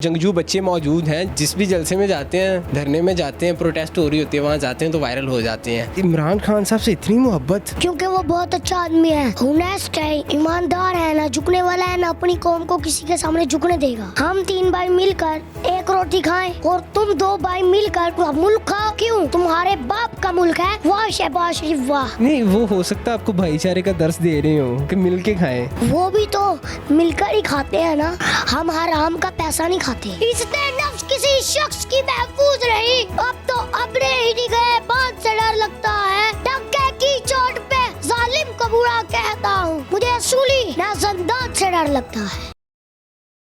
जंगजू बच्चे मौजूद हैं, जिस भी जलसे में जाते हैं, धरने में जाते हैं, प्रोटेस्ट हो रही होती है, वहाँ जाते हैं तो वायरल हो जाते हैं। इमरान खान साहब से इतनी मोहब्बत, क्योंकि वो बहुत अच्छा आदमी है, ऑनेस्ट है, ईमानदार है, ना झुकने वाला है, ना अपनी कौम को किसी के सामने झुकने देगा। हम 3 भाई मिलकर एक रोटी खाएं और तुम 2 भाई मिलकर पूरा मुल्क खाओ। क्यों? तुम्हारे बाप का मुल्क है। वाह शहबाज शरीफ वाह। नहीं वो हो सकता है आपको भाईचारे का दर्स दे रहे हो कि मिल के खाएं। वो भी तो मिलकर ही खाते हैं ना, हम हराम का पैसा नहीं खाते। इससे नफ्स किसी शख्स की महफूज रही, अब तो अपने ही नहीं गए, बात से डर लगता है। डंके की चोट पे जालिम को बुरा कहता हूँ, मुझे सूली ना जंदात से डर लगता है।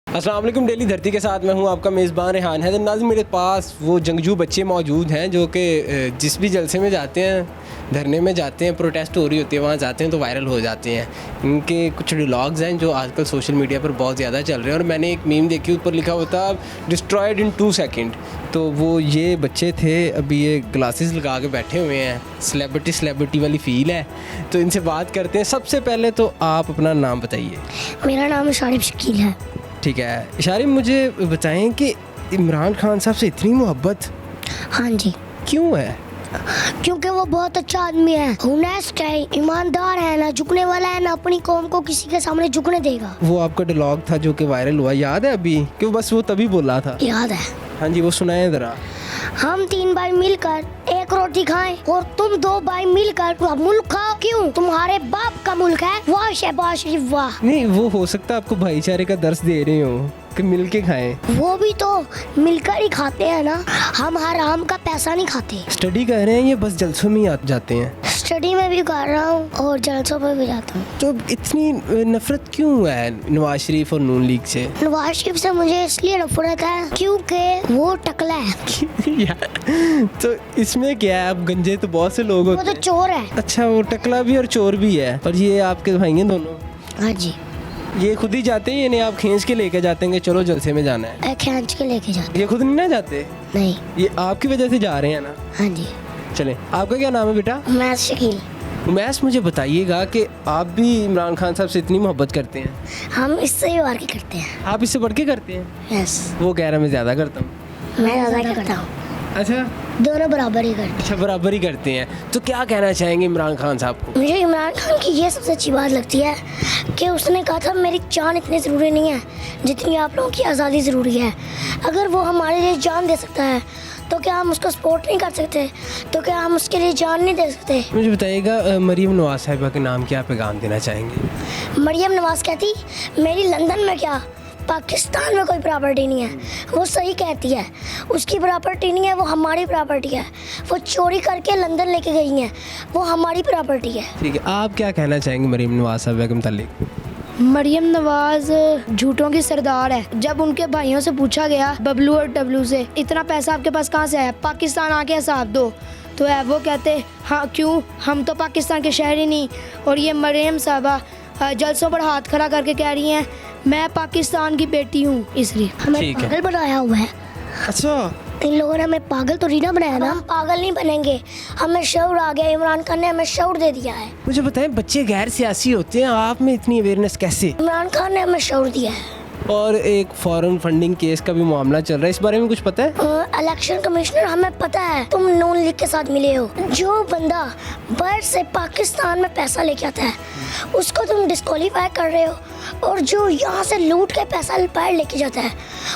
अस्सलाम वालेकुम, डेली धरती के साथ मैं हूं आपका मेज़बान रेहान है। नाज़िम, मेरे पास वो जंगजू बच्चे मौजूद हैं जो कि जिस भी जलसे में जाते हैं, धरने में जाते हैं, प्रोटेस्ट हो रही होती है, वहाँ जाते हैं तो वायरल हो जाते हैं। इनके कुछ डिलॉग्स हैं जो आजकल सोशल मीडिया पर बहुत ज़्यादा चल रहे हैं और मैंने एक मीम देखी, ऊपर लिखा हुआ था डिस्ट्रॉयड इन 2 सेकेंड। तो वो ये बच्चे थे, अभी ये ग्लासेस लगा के बैठे हुए हैं, सेलिब्रिटी वाली फील है। तो इनसे बात करते हैं। सबसे पहले तो आप अपना नाम बताइए। मेरा नाम शारिफ शकील है। ठीक है इशारी, मुझे बताएं कि इमरान खान साहब से इतनी मोहब्बत हाँ जी, क्यों है? क्योंकि वो बहुत अच्छा आदमी है, ऑनेस्ट है, ईमानदार है, ना झुकने वाला है, ना अपनी कौम को किसी के सामने झुकने देगा। वो आपका डायलॉग था जो कि वायरल हुआ, याद है अभी? क्यों बस वो तभी बोला था। याद है। हाँ जी, वो सुनाए ज़रा। हम 3 भाई मिलकर एक रोटी खाएं और तुम 2 भाई मिलकर पूरा मुल्क खाओ। क्यों? तुम्हारे बाप का मुल्क है। वाह शहबाज शरीफ वाह। नहीं वो हो सकता है आपको भाईचारे का दर्स दे रहे हो कि मिल के खाएं। वो भी तो मिलकर ही खाते हैं ना, हम हराम का पैसा नहीं खाते। स्टडी कर रहे हैं या बस जलसों में ही जाते हैं? स्टडी में भी कर रहा हूँ और जलसों में भी जाता हूँ। तो इतनी नफरत क्यों है नवाज शरीफ और नून लीग से? नवाज शरीफ से मुझे इसलिए नफरत है क्योंकि वो टकला है। तो इसमें क्या है? आप गंजे तो बहुत से लोग वो होते तो हैं। चोर है। अच्छा, वो टकला भी और चोर भी है। और ये आपके भाई हैं दोनों? हाँ जी। ये खुद ही जाते हैं यानी आप खींच के लेके जाते हैं कि चलो जलसे में जाना है? खींच के लेके जाते। ये खुद नहीं ना जाते? नहीं। ये आपकी वजह से जा रहे हैं ना? हाँ जी। चलें, आपका क्या नाम है बेटा? मैं शकील। उमैस, मुझे बताइएगा कि आप भी इमरान खान साहब से इतनी मोहब्बत करते हैं? हम इससे ही वार के करते हैं। आप इससे बढ़ के करते हैं? यस। वो कह रहा मैं ज़्यादा करता हूँ। मैं ज़्यादा करता हूँ। अच्छा, दोनों बराबर ही करते अच्छा बराबर ही करते हैं। तो क्या कहना चाहेंगे इमरान खान साहब को? हैं। मुझे इमरान खान की ये सबसे अच्छी बात लगती है कि उसने कहा था मेरी जान इतनी ज़रूरी नहीं है जितनी आप लोगों की आज़ादी ज़रूरी है। अगर वो हमारे लिए जान दे सकता है तो क्या हम उसको सपोर्ट नहीं कर सकते? तो क्या हम उसके लिए जान नहीं दे सकते? मुझे बताइएगा मरीम नवाज साहिबा के नाम क्या पैगाम देना चाहेंगे? मरियम नवाज कहती मेरी लंदन में क्या, पाकिस्तान में कोई प्रॉपर्टी नहीं है। वो सही कहती है, उसकी प्रॉपर्टी नहीं है, वो हमारी प्रॉपर्टी है। वो चोरी करके लंदन लेके गई हैं, वो हमारी प्रॉपर्टी है। ठीक है, आप क्या कहना चाहेंगे मरीम नवाज साहिबा के मुतालिक? मरियम नवाज झूठों की सरदार है। जब उनके भाइयों से पूछा गया, बबलू और डब्लू से, इतना पैसा आपके पास कहाँ से आया, पाकिस्तान आके हिसाब दो, तो है वो कहते हाँ क्यों, हम तो पाकिस्तान के शहरी नहीं। और ये मरियम साहबा जलसों पर हाथ खड़ा करके कह रही हैं मैं पाकिस्तान की बेटी हूँ, इसलिए हमें ठीक है। पागल बनाया हुआ है। अच्छा, इन लोगों ने हमें पागल तो नहीं ना बनाया ना, हम पागल नहीं बनेंगे। हमें शऊर आ गया, इमरान खान ने हमें शऊर दे दिया है। मुझे बताएं, बच्चे गैर सियासी होते हैं, आप में इतनी अवेयरनेस कैसे? इमरान खान ने हमें शऊर दिया है। और एक फॉरेन फंडिंग केस का भी मामला चल रहा है, इस बारे में कुछ पता है? इलेक्शन कमिश्नर, हमें पता है तुम नून लीग के साथ मिले हो। जो बंदा बाहर से पाकिस्तान में पैसा लेके आता है उसको तुम डिस्क्वालीफाई कर रहे हो, और जो यहाँ से लूट के पैसा बाहर लेके जाता है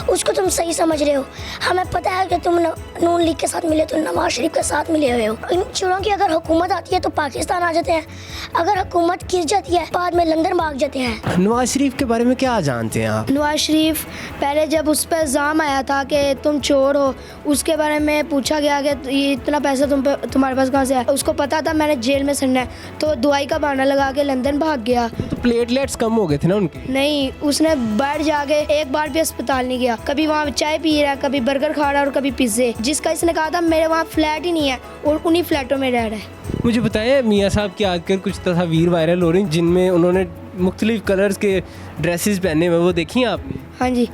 उसको तुम सही समझ रहे हो। हमें पता है कि तुम नून लीग के साथ मिले, तो नवाज शरीफ के साथ मिले हुए हो। इन चोरों की अगर हुकूमत आती है तो पाकिस्तान आ जाते हैं, अगर हुकूमत गिर जाती है बाद में लंदन भाग जाते हैं। नवाज शरीफ के बारे में क्या जानते हैं आप? नवाज शरीफ पहले जब उस पर इल्ज़ाम आया था कि तुम चोर हो, उसके बारे में पूछा गया कि ये इतना पैसा तुम्हारे पास कहाँ से आया, उसको पता था मैंने जेल में सड़ना है, तो दवाई का बहाना लगा के लंदन भाग गया। तो प्लेटलेट्स कम हो गए थे ना उनके? नहीं, उसने बाहर जाके एक बार भी अस्पताल नहीं गया। कभी वहाँ चाय पी रहा है, कभी बर्गर खा रहा है और कभी पिज्जे, जिसका इसने कहा था मेरे वहाँ फ्लैट ही नहीं है और उन्हीं फ्लैटों में रह रहा है। मुझे बताएं, मियाँ साहब की आजकल कुछ तस्वीर वायरल हो रही जिनमें उन्होंने मुख्तलिफ कलर्स के ड्रेसेस पहने हुए, वो देखी हैं आपने? हाँ जी।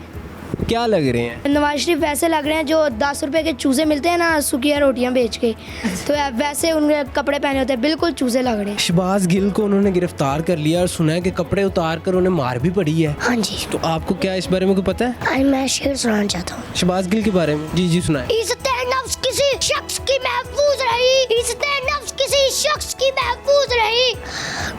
क्या लग रहे हैं? नवाज शरीफ वैसे लग रहे हैं जो 10 रुपए के चूजे मिलते हैं ना सुखिया रोटियां बेच के, तो वैसे उनके कपड़े पहने होते हैं, बिल्कुल चूजे लग रहे हैं। शहबाज गिल को उन्होंने गिरफ्तार कर लिया और सुना है कि कपड़े उतार कर उन्हें मार भी पड़ी है। हाँ जी, तो आपको क्या इस बारे में कोई पता है? मैं शेर सुनाना चाहता हूँ शहबाज गिल के बारे में। जी जी सुनाए। इज्जत नफ्स किसी शख्स की महफूज रही, इज्जत नफ्स किसी शख्स की महफूज रही,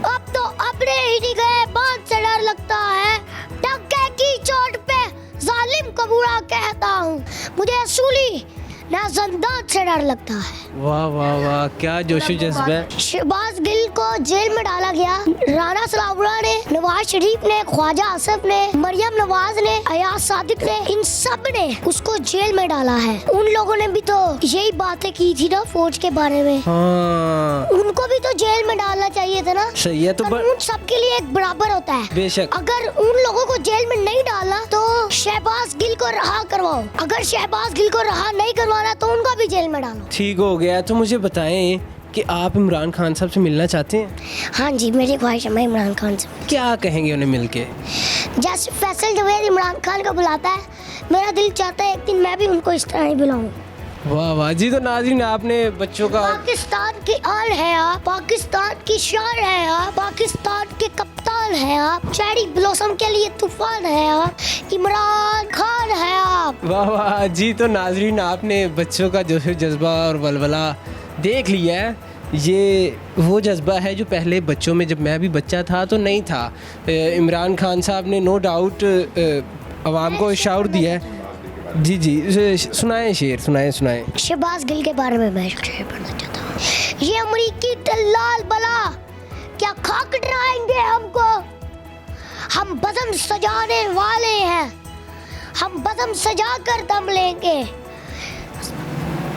अब तो अपने ही नहीं गए बात से डर लगता है, डंके की चोट पे जालिम को बुरा कहता हूँ, मुझे असूली ना जंदान से डर लगता है। वाह वाह वाह, क्या जोशो जज्बा है। शहबाज गिल को जेल में डाला गया। राना सलाउल्लाह ने, नवाज शरीफ ने, ख्वाजा आसिफ ने, मरियम नवाज ने, अयाज सादिक ने, इन सब ने उसको जेल में डाला है। उन लोगों ने भी तो यही बातें की थी ना फौज के बारे में, हाँ उनको भी तो जेल में डालना चाहिए था ना। सही है। तो कानून सबके लिए एक बराबर होता है। बेशक। अगर उन लोगों को जेल में नहीं डाला तो शहबाज गिल को रहा करवाओ, अगर शहबाज गिल को रहा नहीं करवाना तो उनको भी जेल में डालो। ठीक हो गया। तो मुझे बताएं कि आप इमरान खान साहब से मिलना चाहते हैं? हाँ जी, मेरी ख्वाहिश है मैं इमरान खान से। क्या कहेंगे उन्हें मिलके? जैसे फैसल जवेद इमरान खान को बुलाता है, मेरा दिल चाहता है एक दिन मैं भी उनको इस तरह ही बुलाऊं। वाह वाह जी। तो नाज़रीन, आपने बच्चों का पाकिस्तान की आन है आप, पाकिस्तान की शान है आप, पाकिस्तान के कप्तान है आप, चेरी ब्लॉसम के लिए तूफान है आप, इमरान खान है आप। वाह वाह जी। तो नाज़रीन, आपने बच्चों का जोश जज्बा और वलवला देख लिया है। ये वो जज्बा है जो पहले बच्चों में, जब मैं भी बच्चा था तो नहीं था। इमरान खान साहब ने नो डाउट आवाम को इशारा दिया है। जी जी सुनाएं शेर, सुनाएं सुनाएं। शहबाज गिल के बारे में मैं शेर पढ़ना चाहता हूँ। ये अमरीकी दलाल बला क्या खाक डराएंगे हमको, हम बज़म सजाने वाले हैं, हम बज़म सजा कर दम लेंगे,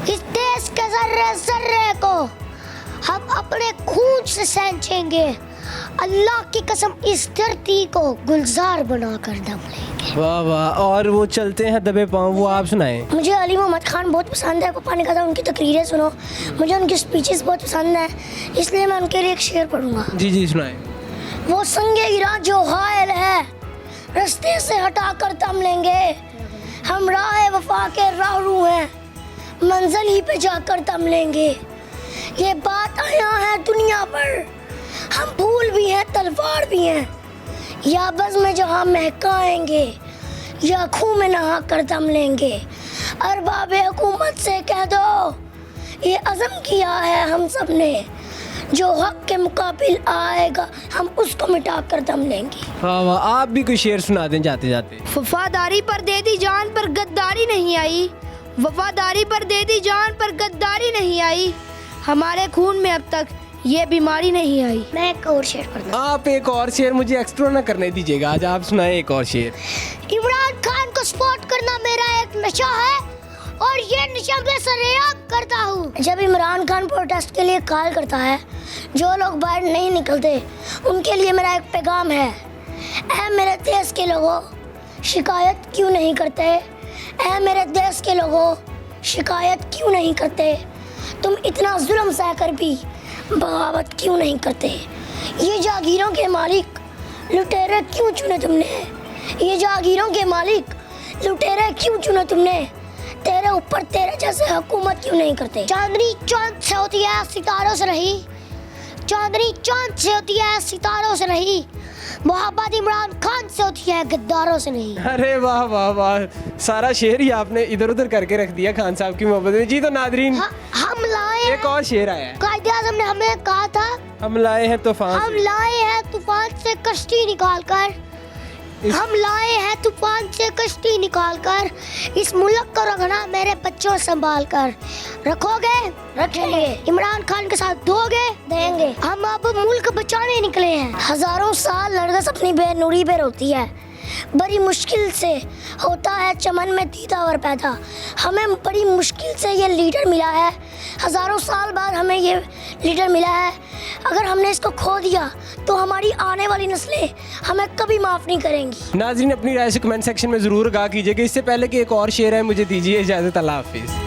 इस देश के जर्रे जर्रे को हम अपने खून से सेंचेंगे, अल्लाह की कसम इस धरती को गुलजार बनाकर दम लेंगे। वाह वाह। और वो चलते हैं दबे पाँव, वो आप सुनाएं। मुझे अली मोहम्मद खान बहुत पसंद है, पापा ने कहा था उनकी तकरीरें सुनो, मुझे उनकी स्पीचेस बहुत पसंद है, इसलिए मैं उनके लिए एक शेर पढ़ूंगा। जी जी सुनाएं। वो संगे गिरा जो हायल है रास्ते से हटा कर दम लेंगे, हम राह वफा के राहरू हैं, मंजिल ही पे जाकर दम लेंगे, ये बात आया है दुनिया पर, हम फूल भी हैं तलवार भी हैं, या बज़ में जहाँ महकाएंगे या खूह में नहा कर दम लेंगे, अरबाब हुकूमत से कह दो ये अज़म किया है हम सब ने, जो हक के मुकाबिल आएगा हम उसको मिटा कर दम लेंगे। वाह वाह। आप भी कोई शेर सुना दें जाते जाते। वफादारी पर दे दी जान पर गद्दारी नहीं आई, वफादारी पर दे दी जान पर गद्दारी नहीं आई, हमारे खून में अब तक ये बीमारी नहीं आई। मैं एक और शेर पढ़ूंगा। आप एक और शेर मुझे एक्स्ट्रा ना करने दीजिएगा, आज आप सुनाएं एक और शेर। इमरान खान को सपोर्ट करना मेरा एक नशा है और ये नशा मैं सरेआम करता हूँ। जब इमरान खान प्रोटेस्ट के लिए कॉल करता है, जो लोग बाहर नहीं निकलते उनके लिए मेरा एक पैगाम है, ऐ मेरे देश के लोगों शिकायत क्यों नहीं करते, ऐ मेरे देश के लोगों शिकायत क्यों नहीं करते, तुम इतना जुल्म सहकर भी बगावत क्यों नहीं करते, ये जागीरों के मालिक लुटेरे क्यों चुने तुमने, ये जागीरों के मालिक लुटेरे क्यों चुने तुमने, तेरे ऊपर तेरे जैसे हुकूमत क्यों नहीं करते। चांदनी चांद से होती है सितारों से नहीं, चांदनी चांद से होती है सितारों से नहीं, मोहब्बत इमरान खान से होती है गद्दारों से नहीं। अरे वाह वाह वाह, सारा शेर ही आपने इधर उधर करके रख दिया खान साहब की मोहब्बत में। जी तो नादरीन, हम लाए एक और शेर आया है। कायदे आज़म ने हमें कहा था, हम लाए हैं तूफान, हम लाए हैं तूफान से कश्ती निकाल कर, हम लाए हैं तूफान से कश्ती निकाल कर, इस मुल्क को रखना मेरे बच्चों संभाल कर, रखोगे रखेंगे, इमरान खान के साथ दोगे देंगे, हम अब मुल्क बचाने निकले हैं। हजारों साल नरगिस अपनी बेनूरी पे रोती है, बड़ी मुश्किल से होता है चमन में दीदावर पैदा, हमें बड़ी मुश्किल से ये लीडर मिला है, हजारों साल बाद हमें ये लीडर मिला है, अगर हमने इसको खो दिया तो हमारी आने वाली नस्लें हमें कभी माफ़ नहीं करेंगी। नाज़रीन अपनी राय से कमेंट सेक्शन में ज़रूर आगाह कीजिएगा। इससे पहले कि एक और शेर है, मुझे दीजिए इजाज़त। अल्लाह हाफिज़।